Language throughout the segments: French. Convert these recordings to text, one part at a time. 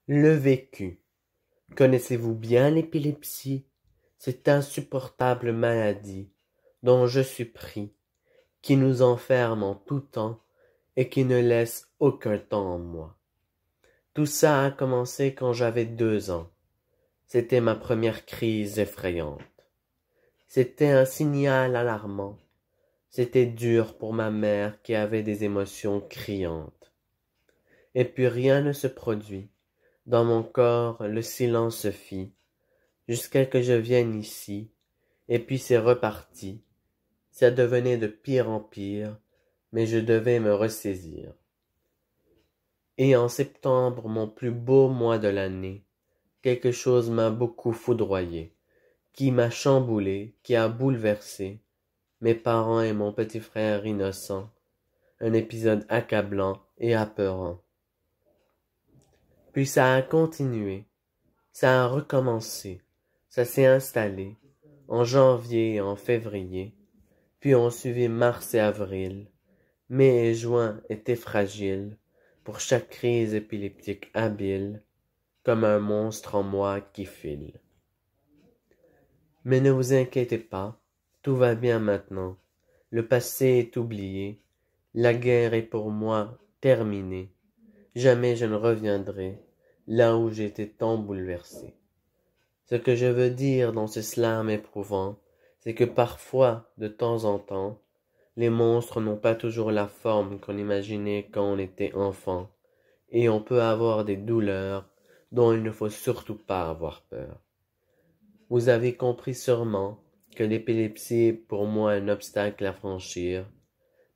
Le vécu. Connaissez-vous bien l'épilepsie, cette insupportable maladie dont je suis pris, qui nous enferme en tout temps et qui ne laisse aucun temps en moi? Tout ça a commencé quand j'avais 2 ans. C'était ma première crise effrayante. C'était un signal alarmant. C'était dur pour ma mère qui avait des émotions criantes. Et puis rien ne se produit. Dans mon corps, le silence se fit, jusqu'à que je vienne ici, et puis c'est reparti. Ça devenait de pire en pire, mais je devais me ressaisir. Et en septembre, mon plus beau mois de l'année, quelque chose m'a beaucoup foudroyé, qui m'a chamboulé, qui a bouleversé mes parents et mon petit frère innocent, un épisode accablant et apeurant. Puis ça a continué, ça a recommencé, ça s'est installé, en janvier et en février, puis ont suivi mars et avril. Mai et juin étaient fragiles, pour chaque crise épileptique habile, comme un monstre en moi qui file. Mais ne vous inquiétez pas, tout va bien maintenant. Le passé est oublié, la guerre est pour moi terminée. Jamais je ne reviendrai là où j'étais tant bouleversé. Ce que je veux dire dans ce slam éprouvant, c'est que parfois, de temps en temps, les monstres n'ont pas toujours la forme qu'on imaginait quand on était enfant, et on peut avoir des douleurs dont il ne faut surtout pas avoir peur. Vous avez compris sûrement que l'épilepsie est pour moi un obstacle à franchir.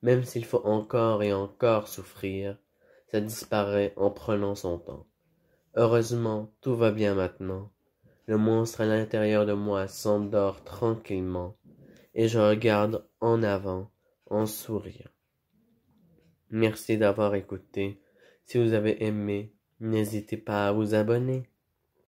Même s'il faut encore et encore souffrir, ça disparaît en prenant son temps. Heureusement, tout va bien maintenant. Le monstre à l'intérieur de moi s'endort tranquillement, et je regarde en avant, en souriant. Merci d'avoir écouté. Si vous avez aimé, n'hésitez pas à vous abonner.